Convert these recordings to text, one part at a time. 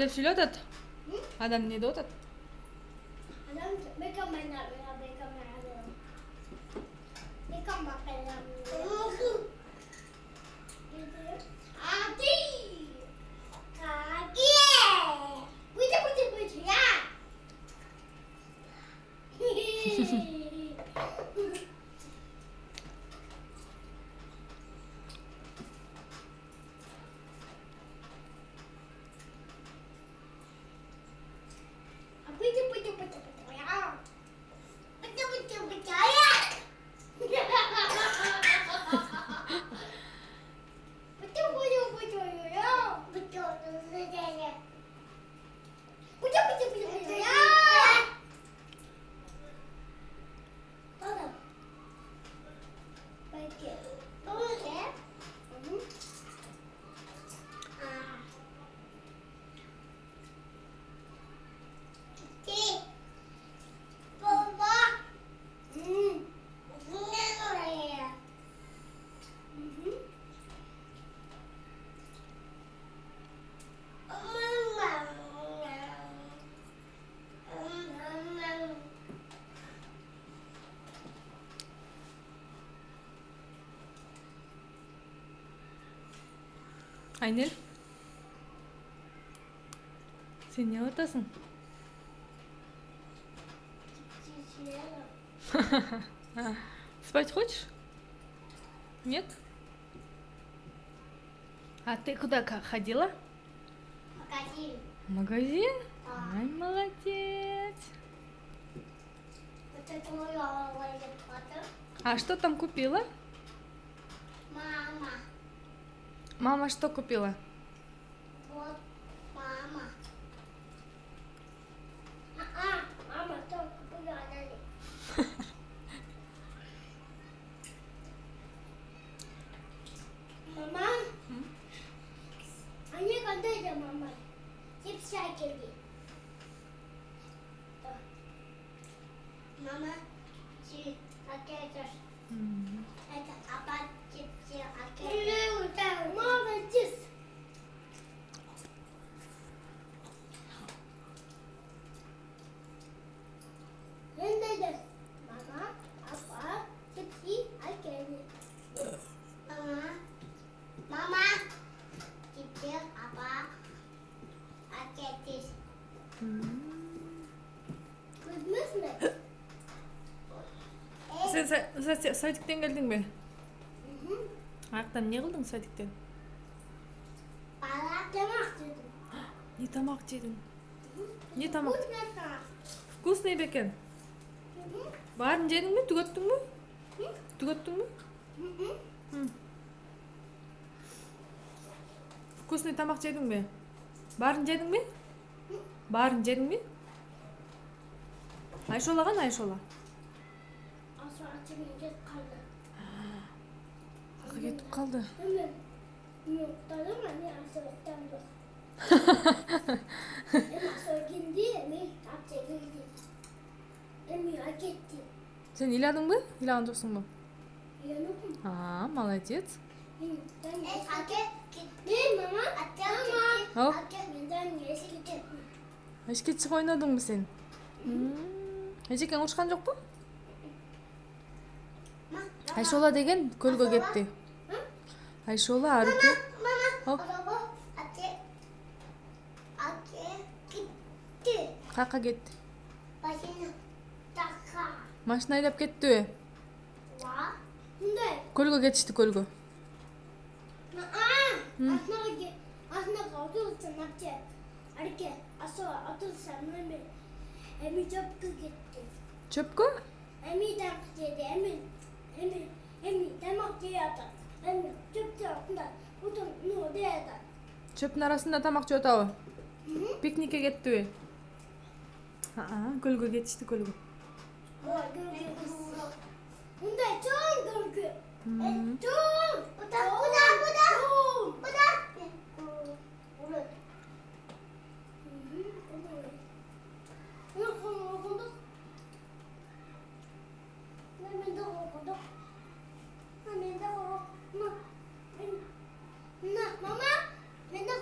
деп сүйлөтөт? Адам не деп атат? Adam bekam oynar ya bekam oynar. Bekam bakalım. Adi. Kaki. Bıcı bıcı bıcı ya. Bıcı bıcı bıcı bıcı ya. Bıcı bıcı bıcı ya. Bıcı bıcı bıcı ya. Bıcı bıcı ya. Bıcı bıcı bıcı ya. Oğlum. Peki. Böyle. Baba. Ne oraya? Айнель, сен не атасың? Спать хочешь? Нет? А ты куда ходила? Магазин. В магазин? Да. Ай, молодец. Вот это моя лопата. А что там купила? Мама. Мама что купила? Вот мама. Мама только погадали. Мама. Они когда мама? Чипсякели. Мама. Это папа чипсы. Молодец. Öndedir. Mama, papa, cipsi, akeli. Mama, cipsi, papa, akeli. Kızmış mı? Sen садиктен келдің бе? Аяқтан не қылдың садиктен? Бала тамақ жедім. Не тамақ жедің? Не тамақ? Вкусный тамақ. Вкусный бекен? Барын жедің бе? Түгеттің бе? Түгеттің бе? Вкусный тамақ жедің бе? Барын жедің бе? Барын жедің бе? Айшолаған Айшола? Асыл açığım кетіп қалды. Қақы кетіп қалды. Мен ұйықтадым, мен асыл ұйықтамды. Мен асыл келді, мен апта келді. Мен әкетті. Сен иладың ба? Илаган жоқсың ба? Иладым. Молодец. Мен мама, Ау, менен есіл кеттім. ешке шығып ойнадың ба сен? Эжекең ұрышқан жоқ па? Айшола деген көлгө кетті. Айшола арыке. Оп. Қаққа кетті. Машина айдап кетті бе? Көлгө кетішті көлгө. Асынаға отылсын апте. Арке, отылсын өме. Әмі жөпкі кетті. Чөпкө? Әмі тамақ жеді, әмі тамақ жейді. Әмі жөпті артында ұтын ну дейді. Чөптің арасында тамақ жеп атабы? Пикникке кетті бе? Көлгө кетішті көлгө. Мұндай чоң көлгі. Чоң! Бұда! Mama, ben de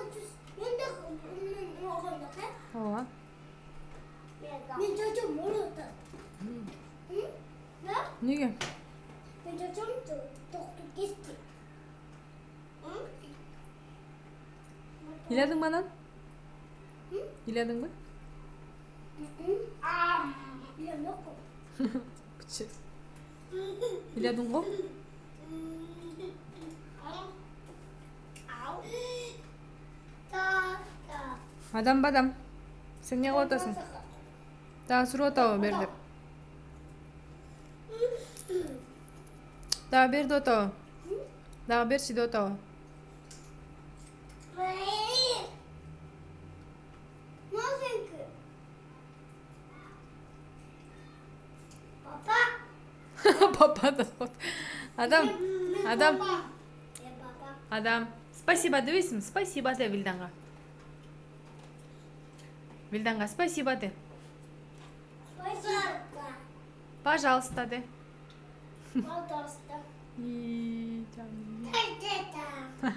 ооба. Мен çocuğum orada. Hı? Ne? Неге? Ben çocuğum doktor gitti. Hı? Ыйладың ба анан? Hı? Ыйладың ба? Bilmem yok mu? Кычы. Ыйладың го? Адам бадам. Сен не кылып атасың? Дагы суруп атабы бер деп. Дагы бер деп атабы? Дагы берчи деп атабы? Ne oldu ki? Baba. Папа да. Адам. Адам. Baba. Baba. Адам. Спасибо дебейсиңби? Спасибо де Вилданга. Вилданга спасибо де. Спасибо. Пожалуйста де. Пожалуйста. И... Та-та-та.